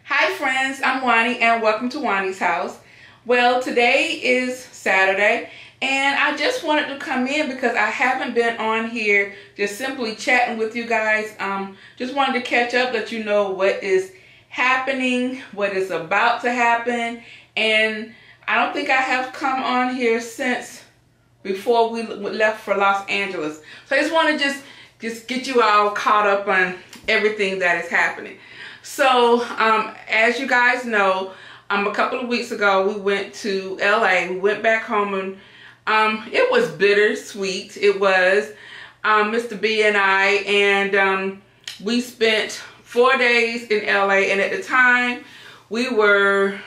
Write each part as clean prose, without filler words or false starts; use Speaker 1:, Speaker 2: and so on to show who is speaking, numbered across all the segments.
Speaker 1: Hi friends, I'm Juani and welcome to Juani's house. Well, today is Saturday and I just wanted to come in because I haven't been on here just simply chatting with you guys. Just wanted to catch up, let you know what is happening, what is about to happen. And I don't think I have come on here since before we left for Los Angeles. So I just want to just get you all caught up on everything that is happening. So, as you guys know, a couple of weeks ago we went to LA. We went back home and it was bittersweet. It was Mr. B and I, and we spent 4 days in LA, and at the time we were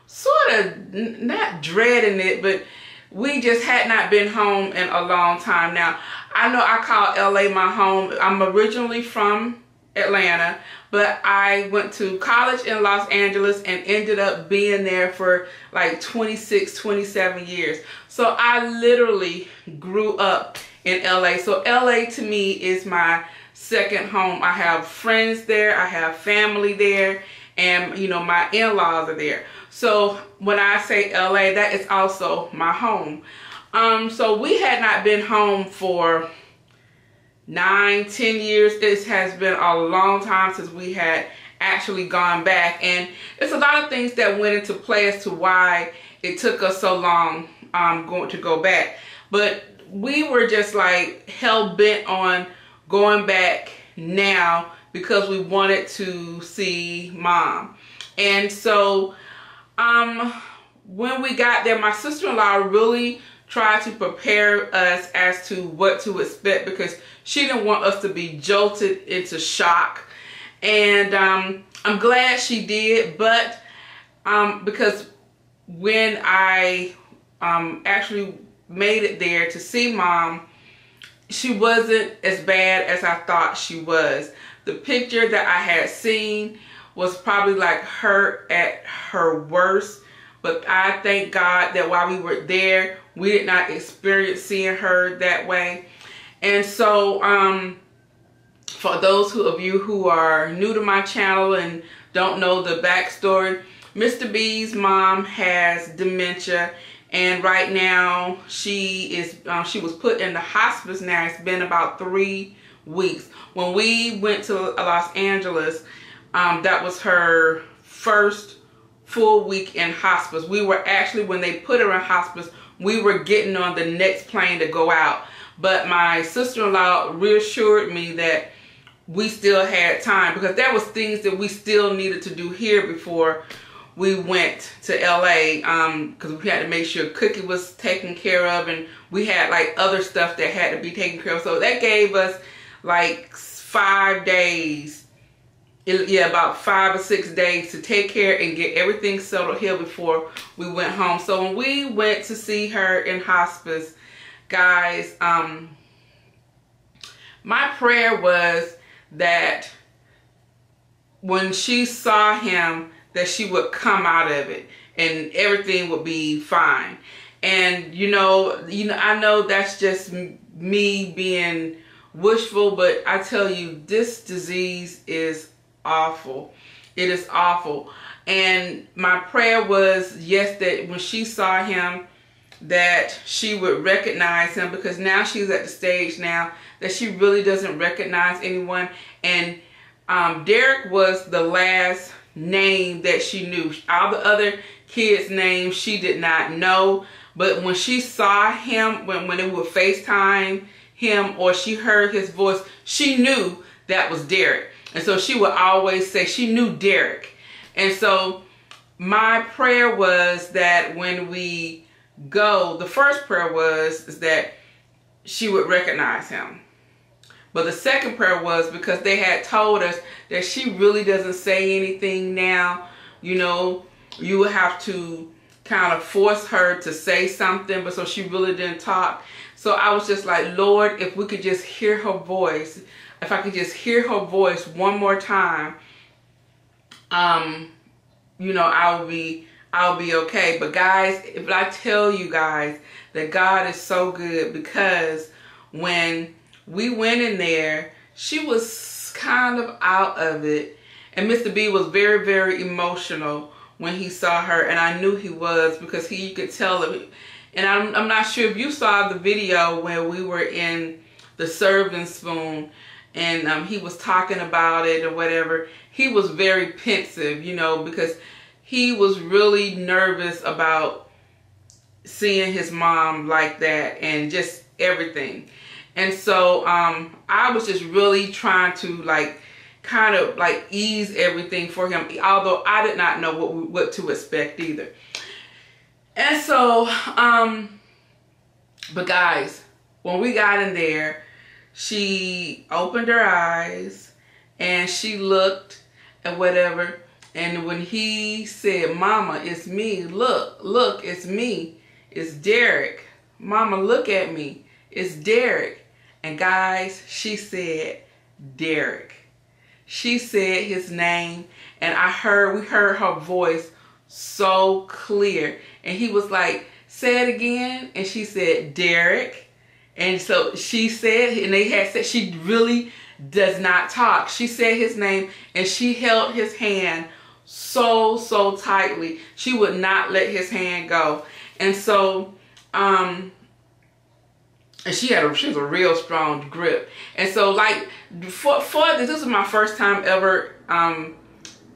Speaker 1: sort of not dreading it, but we just had not been home in a long time. Now, I know I call LA my home. I'm originally from Atlanta, but I went to college in Los Angeles and ended up being there for like 26, 27 years. So I literally grew up in LA. So LA to me is my second home. I have friends there, I have family there, and you know, my in-laws are there. So when I say LA, that is also my home. So we had not been home for 9-10 years. This has been a long time since we had actually gone back, and it's a lot of things that went into play as to why it took us so long to go back. But we were just like hell-bent on going back now because we wanted to see Mom. And so when we got there, my sister-in-law really tried to prepare us as to what to expect because she didn't want us to be jolted into shock. And I'm glad she did, but because when I actually made it there to see Mom, she wasn't as bad as I thought she was. The picture that I had seen was probably like her at her worst, but I thank God that while we were there, we did not experience seeing her that way. And so for those of you who are new to my channel and don't know the backstory, Mr. B's mom has dementia, and right now she was put in the hospice. Now it's been about 3 weeks. When we went to Los Angeles, that was her first full week in hospice. We were actually, when they put her in hospice, we were getting on the next plane to go out. But my sister-in-law reassured me that we still had time because there was things that we still needed to do here before we went to LA, because we had to make sure Cookie was taken care of, and we had like other stuff that had to be taken care of. So that gave us like 5 days, yeah, about 5 or 6 days to take care and get everything settled here before we went home. So when we went to see her in hospice, guys, my prayer was that when she saw him, that she would come out of it and everything would be fine. And you know, I know that's just me being wishful, but I tell you, this disease is awful. It is awful. And my prayer was, yes, that when she saw him, that she would recognize him, because now she's at the stage now that she really doesn't recognize anyone. And Derek was the last name that she knew. All the other kids' names she did not know. But when she saw him, when it would FaceTime him or she heard his voice, she knew that was Derek. And so she would always say she knew Derek. And so my prayer was that when we go, the first prayer is that she would recognize him. But the second prayer was because they had told us that she really doesn't say anything now. You know, you would have to kind of force her to say something, but so she really didn't talk. So I was just like, Lord, if we could just hear her voice, if I could just hear her voice one more time, you know, I'll be okay. But guys, if I tell you guys that God is so good, because when we went in there, she was kind of out of it, And Mr. B was very, very emotional when he saw her, and I knew he was because you could tell it. And I'm not sure if you saw the video where we were in the serving spoon, and he was talking about it or whatever. He was very pensive, you know, because he was really nervous about seeing his mom like that and just everything. And so I was just really trying to kind of ease everything for him, although I did not know what to expect either. And so but guys, when we got in there, she opened her eyes and she looked and whatever, and when he said, "Mama, it's me, look, it's me, it's Derek, Mama, look at me, it's Derek." And guys, she said Derek. She said his name, and we heard her voice so clear. And he was like, "Say it again." And she said, "Derek." And so she said, and they had said, she really does not talk. She said his name, and she held his hand so tightly. She would not let his hand go. And so, and she was a real strong grip. And so for this is my first time ever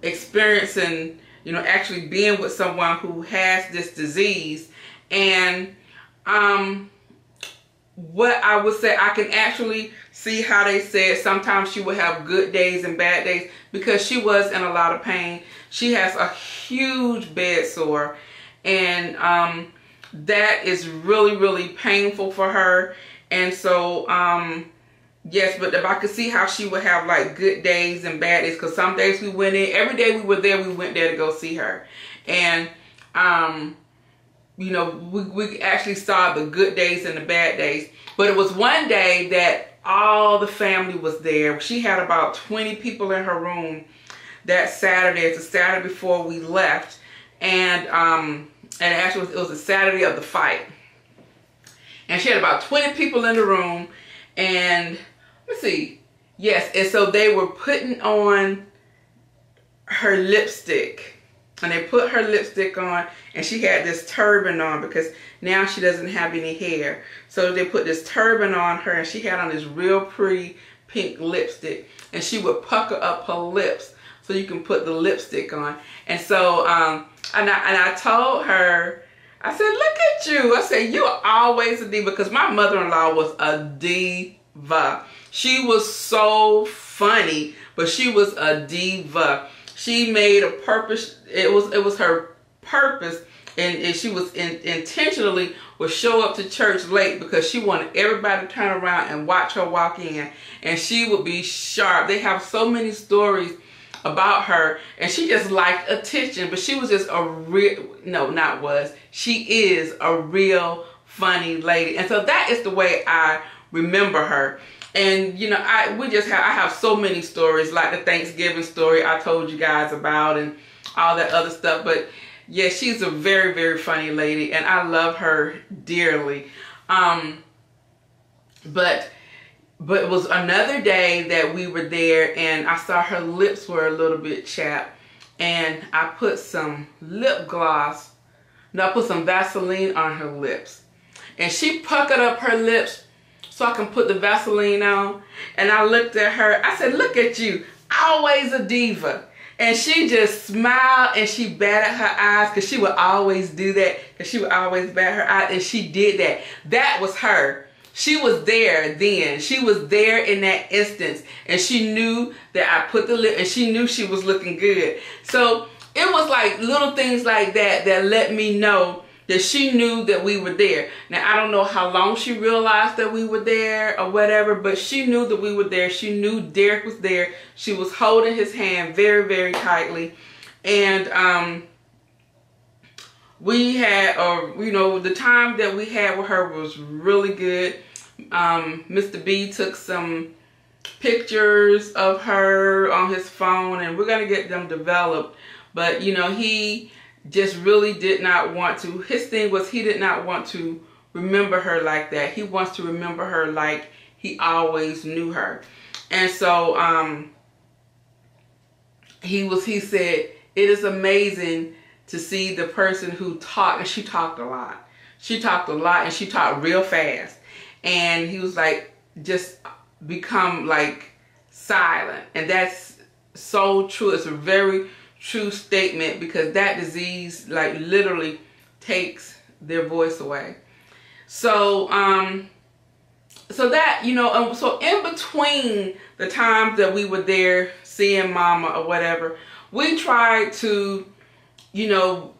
Speaker 1: experiencing, you know, actually being with someone who has this disease. And what I would say, I can actually see how they said sometimes she would have good days and bad days, because she was in a lot of pain. She has a huge bed sore, and that is really painful for her. And so yes, but if I could see how she would have good days and bad days, because some days we went in, every day we were there, we went there to go see her. And you know, we actually saw the good days and the bad days. But it was one day that all the family was there. She had about 20 people in her room that Saturday. It's the Saturday before we left. And actually it was the Saturday of the fight. And she had about 20 people in the room. And let's see. Yes, and so they were putting on her lipstick. And they put her lipstick on, and she had this turban on because now she doesn't have any hair. So they put this turban on her, and she had on this real pretty pink lipstick. And she would pucker up her lips so you can put the lipstick on. And so, and I told her, I said, "Look at you." I said, "You are always a diva," because my mother-in-law was a diva. She was so funny, but she was a diva. She made a purpose. It was her purpose, and she was intentionally would show up to church late because she wanted everybody to turn around and watch her walk in, and she would be sharp. They have so many stories about her, and she just liked attention, but she was just a real, no, not was, she is a real funny lady. And so that is the way I remember her. And you know, I have so many stories, like the Thanksgiving story I told you guys about and all that other stuff. But yeah, she's a very, very funny lady, and I love her dearly. But it was another day that we were there, and I saw her lips were a little bit chapped, and I put some lip gloss. No, I put some Vaseline on her lips, and she puckered up her lips so I can put the Vaseline on. And I looked at her. I said, "Look at you, always a diva." And she just smiled, and she batted her eyes, because she would always do that, because she would always bat her eyes, and she did that. That was her. She was there then. She was there in that instance, and she knew that I put the lip, and she knew she was looking good. So it was like little things like that that let me know that she knew that we were there. Now, I don't know how long she realized that we were there or whatever, but she knew that we were there. She knew Derek was there. She was holding his hand very, very tightly. And we had, you know, the time that we had with her was really good. Mr. B took some pictures of her on his phone, and we're going to get them developed. But, you know, he just really did not want to. His thing was he did not want to remember her like that. He wants to remember her like he always knew her. And so he said, it is amazing to see the person who talked, and she talked a lot. She talked a lot, and she talked real fast. And he was like, just become like silent. And that's so true. It's a very true statement, because that disease like literally takes their voice away. So so that, you know, so in between the times that we were there seeing mama or whatever, we tried to, you know,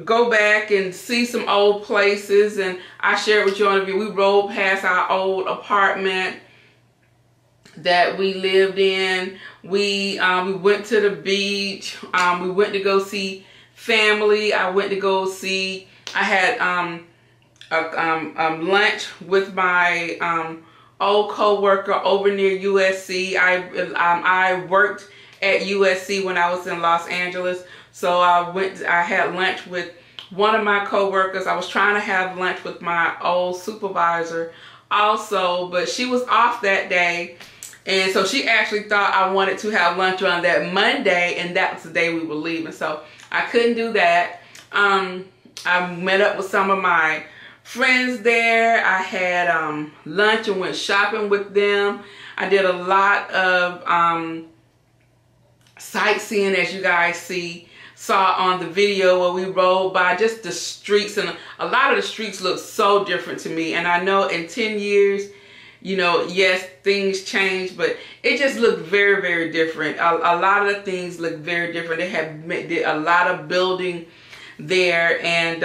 Speaker 1: go back and see some old places. And I shared with you on the video, we rode past our old apartment that we lived in. We went to the beach. We went to go see family. I went to go see, I had lunch with my old co-worker over near USC. I worked at USC when I was in Los Angeles. So I had lunch with one of my co-workers. I was trying to have lunch with my old supervisor also, but she was off that day. And so she actually thought I wanted to have lunch on that Monday, and that was the day we were leaving. So I couldn't do that. I met up with some of my friends there. I had lunch and went shopping with them. I did a lot of sightseeing, as you guys saw on the video, where we rode by just the streets, and a lot of the streets look so different to me. And I know in 10 years, you know, yes, things change, but it just looked very, very different. A lot of the things look very different. They did a lot of building there, and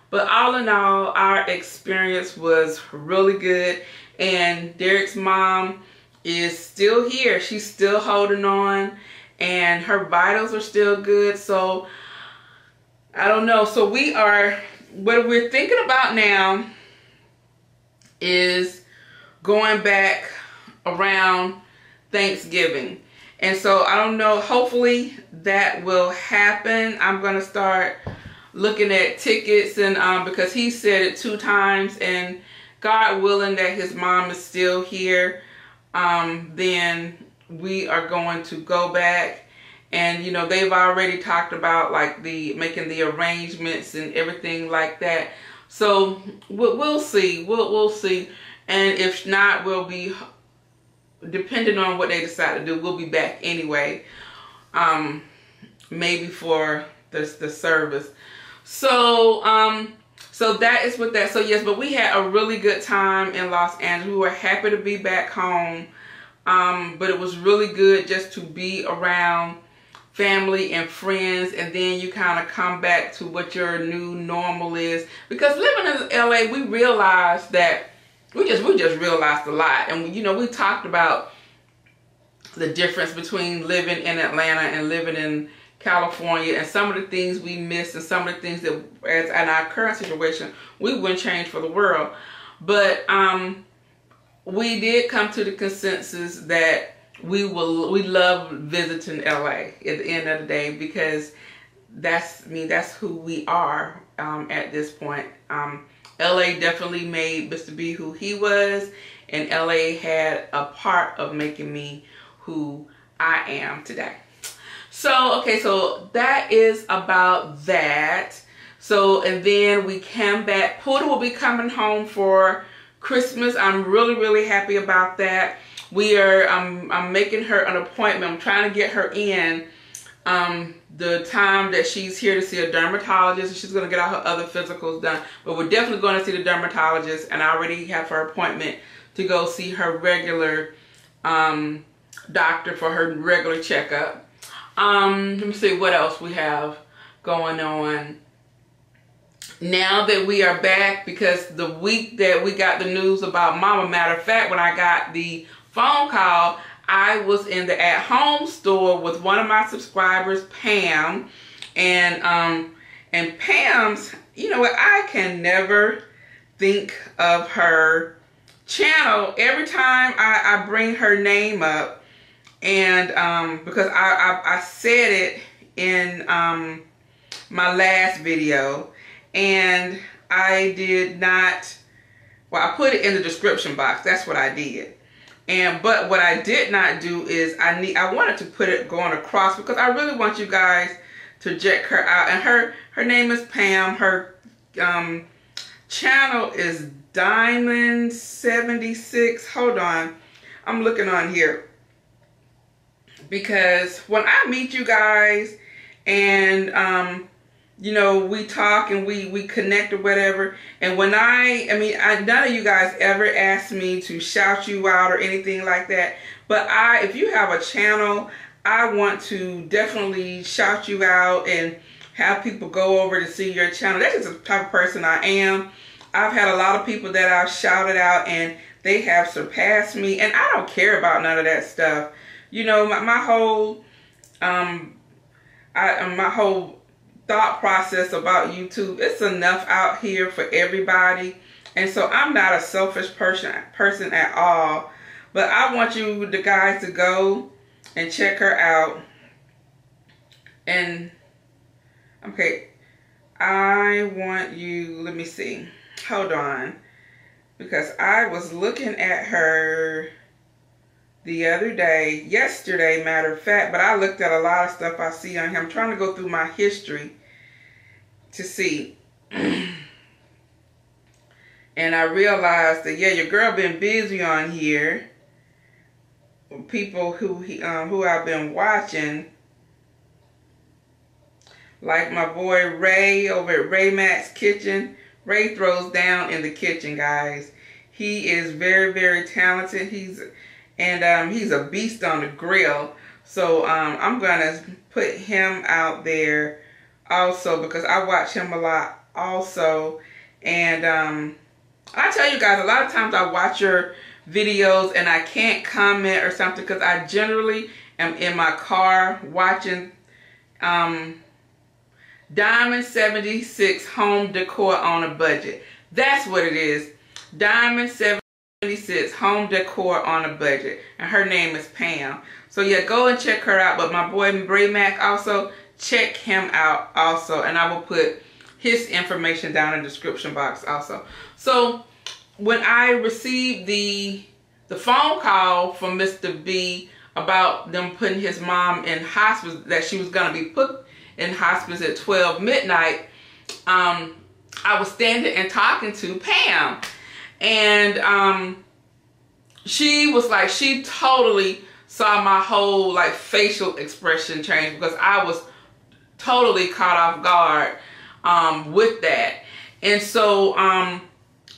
Speaker 1: but all in all, our experience was really good. And Derek's mom is still here. She's still holding on, and her vitals are still good. So I don't know. So what we're thinking about now is going back around Thanksgiving. And so I don't know, hopefully that will happen. I'm going to start looking at tickets, and because he said it 2 times, and God willing that his mom is still here, then we are going to go back. And you know, they've already talked about like making the arrangements and everything like that. So we'll see. We'll see. And if not, we'll be, depending on what they decide to do, we'll be back anyway. Maybe for the service. So so that is what that. So yes, but we had a really good time in Los Angeles. We were happy to be back home. But it was really good just to be around family and friends, and then you kind of come back to what your new normal is. Because living in LA, we realized that we just realized a lot. And you know, we talked about the difference between living in Atlanta and living in California, and some of the things we missed, and some of the things that, as in our current situation, we wouldn't change for the world. But we did come to the consensus that we love visiting LA at the end of the day, because that's who we are at this point. LA definitely made Mr. B who he was, and LA had a part of making me who I am today. So, okay, so that is about that. So, and then we came back. Puda will be coming home for Christmas. I'm really, really happy about that. We are, I'm making her an appointment. I'm trying to get her in the time that she's here to see a dermatologist, and she's going to get all her other physicals done. But we're definitely going to see the dermatologist, and I already have her appointment to go see her regular doctor for her regular checkup. Let me see what else we have going on. Now that we are back, because the week that we got the news about Mama, matter of fact, when I got the phone call, I was in the at-home store with one of my subscribers, Pam, and Pam's, you know what, I can never think of her channel every time I bring her name up. And because I said it in my last video, and I did not, well, I put it in the description box. That's what I did. But what I did not do is I wanted to put it going across because I really want you guys to check her out. And her name is Pam. Her channel is Diamond76. Hold on, I'm looking on here because when I meet you guys and you know, we talk and we connect or whatever. And when none of you guys ever asked me to shout you out or anything like that. But if you have a channel, I want to definitely shout you out and have people go over to see your channel. That is the type of person I am. I've had a lot of people that I've shouted out and they have surpassed me. And I don't care about none of that stuff. You know, my whole thought process about YouTube, it's enough out here for everybody, and so I'm not a selfish person at all. But I want you the guys to go and check her out. And okay, I want you, let me see, hold on, because I was looking at her the other day, yesterday, matter of fact, but I looked at a lot of stuff I see on him. I'm trying to go through my history to see. And I realized that, yeah, your girl been busy on here. People who I've been watching, like my boy Ray over at Ray Max Kitchen. Ray throws down in the kitchen, guys. He is very, very talented. He's a beast on the grill. So I'm gonna put him out there also because I watch him a lot also. And I tell you guys, a lot of times I watch your videos and I can't comment or something because I generally am in my car watching Diamond76 Home Decor on a Budget. That's what it is. Diamond76 Home Decor on a Budget, and her name is Pam. So yeah, go and check her out. But my boy Bray Mac, also check him out also, and I will put his information down in the description box also. So when I received the phone call from Mr. B about them putting his mom in hospice, that she was going to be put in hospice at 12 midnight, I was standing and talking to Pam. And she was like, she totally saw my whole like facial expression change because I was totally caught off guard with that. And so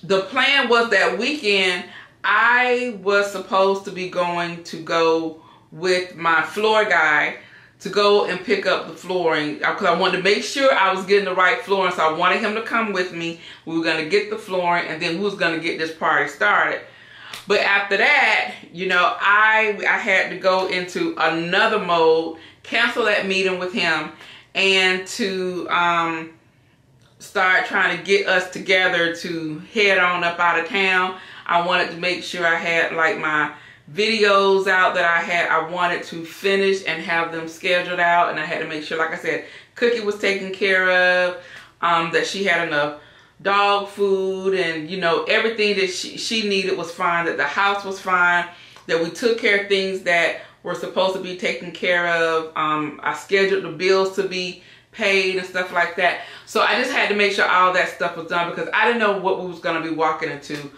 Speaker 1: the plan was that weekend I was supposed to be going to go with my floor guy to go and pick up the flooring because I wanted to make sure I was getting the right flooring. So I wanted him to come with me. We were going to get the flooring and then we was going to get this party started. But after that, you know, I had to go into another mode, cancel that meeting with him, and to start trying to get us together to head on up out of town. I wanted to make sure I had like my videos out that I wanted to finish and have them scheduled out, and I had to make sure, like I said, Cookie was taken care of, that she had enough dog food, and you know, everything that she needed was fine, that the house was fine, that we took care of things that were supposed to be taken care of. I scheduled the bills to be paid and stuff like that. So I just had to make sure all that stuff was done because I didn't know what we was going to be walking into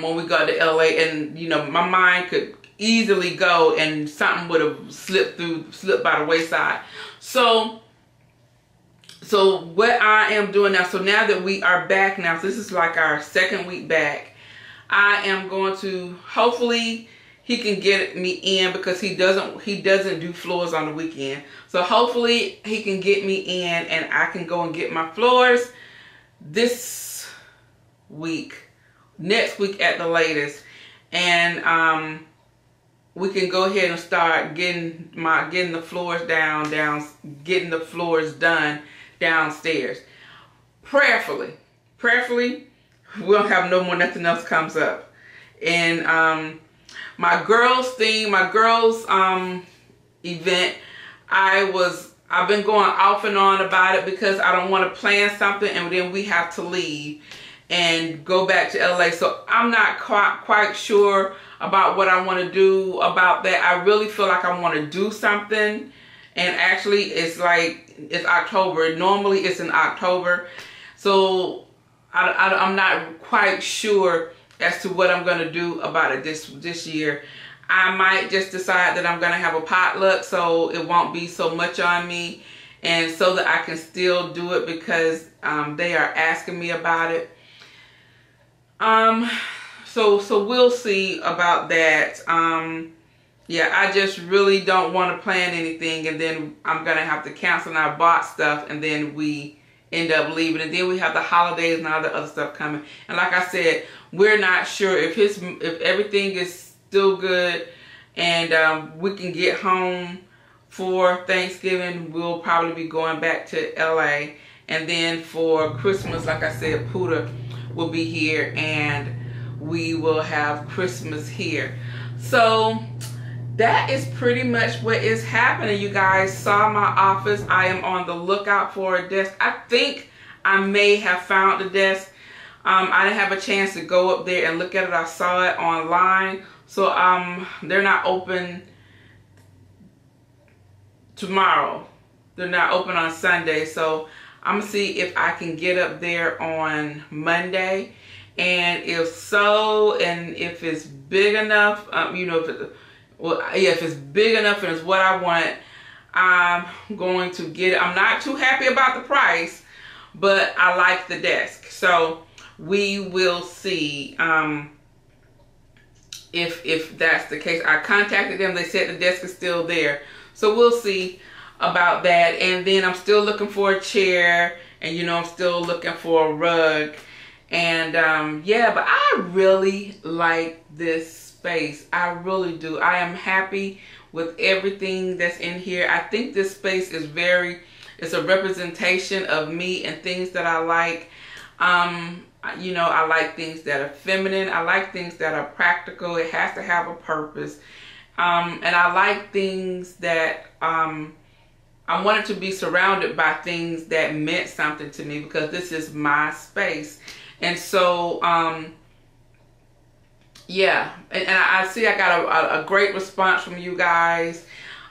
Speaker 1: when we got to LA, and you know, my mind could easily go and something would have slipped by the wayside. So what I am doing now, so now that we are back now, so this is like our second week back, I am going to, hopefully he can get me in because he doesn't do floors on the weekend. So hopefully he can get me in and I can go and get my floors this week, next week at the latest, and we can go ahead and start getting the floors getting the floors done downstairs. Prayerfully we'll have no more, nothing else comes up. And my girls thing, my girls event, I've been going off and on about it because I don't want to plan something and then we have to leave. and go back to LA. So I'm not quite sure about what I want to do about that. I really feel like I want to do something, and actually it's October. Normally it's in October, so I'm not quite sure as to what I'm going to do about it this year. I might just decide that I'm going to have a potluck so it won't be so much on me, and so that I can still do it because they are asking me about it. So we'll see about that. Yeah, I just really don't want to plan anything, and then I'm going to have to cancel, and I bought stuff, and then we end up leaving, and then we have the holidays and all the other stuff coming. And like I said, we're not sure if everything is still good and we can get home for Thanksgiving. We'll probably be going back to LA, and then for Christmas, like I said, Puda will be here and we will have Christmas here. So that is pretty much what is happening. You guys saw my office. I am on the lookout for a desk. I think I may have found the desk. I didn't have a chance to go up there and look at it. I saw it online. So they're not open tomorrow. They're not open on Sunday. So I'm gonna see if I can get up there on Monday. And if so, and if it's big enough, you know, if it's big enough and it's what I want, I'm going to get it. I'm not too happy about the price, but I like the desk. So we will see if that's the case. I contacted them. They said the desk is still there. So we'll see about that. And then I'm still looking for a chair, and you know, I'm still looking for a rug. And yeah, but I really like this space. I really do. I am happy with everything that's in here. I think this space is it's a representation of me and things that I like. You know, I like things that are feminine. I like things that are practical. It has to have a purpose. And I like things that I wanted to be surrounded by things that meant something to me, because this is my space. And so, yeah, and I see I got a great response from you guys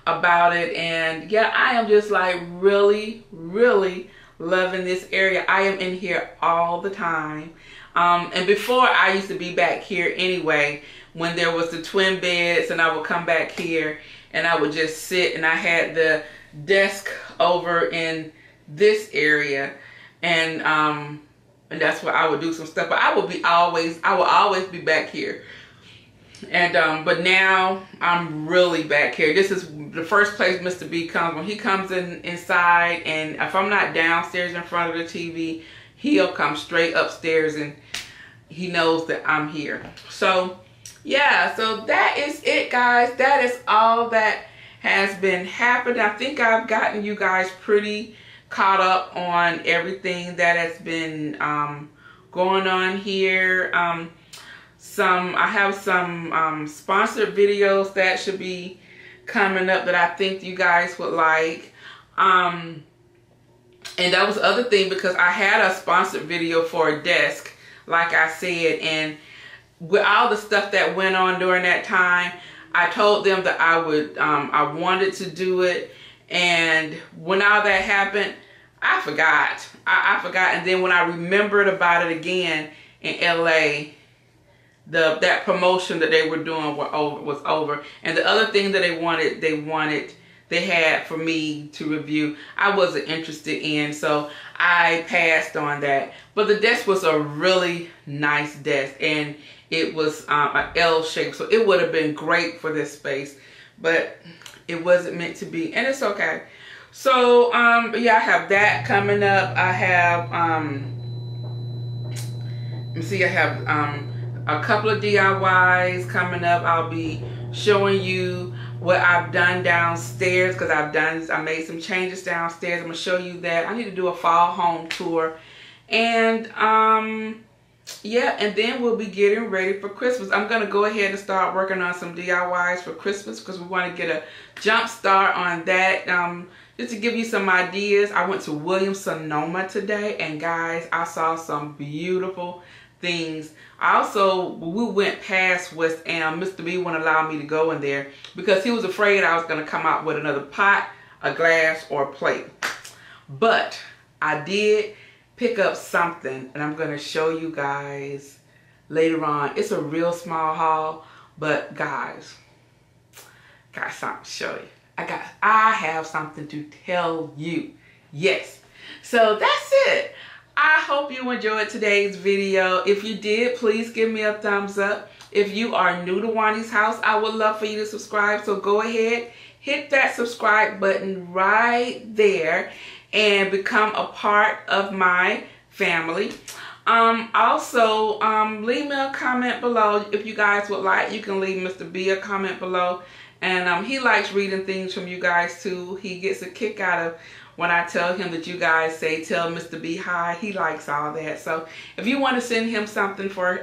Speaker 1: about it. And yeah, I am just like really, really loving this area. I am in here all the time. And before, I used to be back here anyway, when there was the twin beds, and I would come back here and I would just sit, and I had the desk over in this area, and that's where I would do some stuff. But I will always be back here. And but now I'm really back here. This is the first place Mr. B comes. When he comes inside, and if I'm not downstairs in front of the TV, he'll come straight upstairs, and he knows that I'm here. So yeah, so that is it, guys. That is all that has been happening. I think I've gotten you guys pretty caught up on everything that has been going on here. I have some sponsored videos that should be coming up that I think you guys would like. And that was the other thing, because I had a sponsored video for a desk, like I said, and with all the stuff that went on during that time, I told them that I wanted to do it. And when all that happened, I forgot. I forgot. And then when I remembered about it again in LA, that promotion that they were doing was over. And the other thing that they had for me to review, I wasn't interested in, so I passed on that. But the desk was a really nice desk, and it was an L shape, so it would have been great for this space, but it wasn't meant to be, and it's okay. So yeah, I have that coming up. I have let me see, I have a couple of DIYs coming up. I'll be showing you what I've done downstairs, because I made some changes downstairs. I'm gonna show you that. I need to do a fall home tour, and yeah, and then we'll be getting ready for Christmas. I'm gonna go ahead and start working on some DIYs for Christmas, because we want to get a jump start on that. just to give you some ideas, I went to Williams-Sonoma today, and guys, I saw some beautiful things. We went past West Am. Mr. B wouldn't allow me to go in there because he was afraid I was going to come out with another pot, a glass, or a plate. But I did pick up something, and I'm going to show you guys later on. It's a real small haul, but guys, got something to show you. I have something to tell you. Yes. So that's it. I hope you enjoyed today's video. If you did, please give me a thumbs up. If you are new to Juani's house, I would love for you to subscribe. So go ahead, hit that subscribe button right there and become a part of my family. Also, leave me a comment below if you guys would like. You can leave Mr. B a comment below. And he likes reading things from you guys too. He gets a kick out of when I tell him that you guys say, tell Mr. B hi. He likes all that. So if you want to send him something for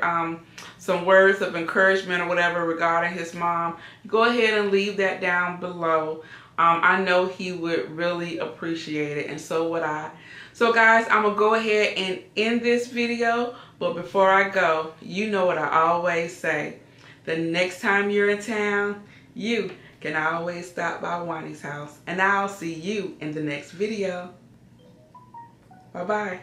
Speaker 1: some words of encouragement or whatever regarding his mom, go ahead and leave that down below. I know he would really appreciate it, and so would I. So guys, I'm going to go ahead and end this video. But before I go, you know what I always say. The next time you're in town, you can always stop by Juani's house. And I'll see you in the next video. Bye-bye.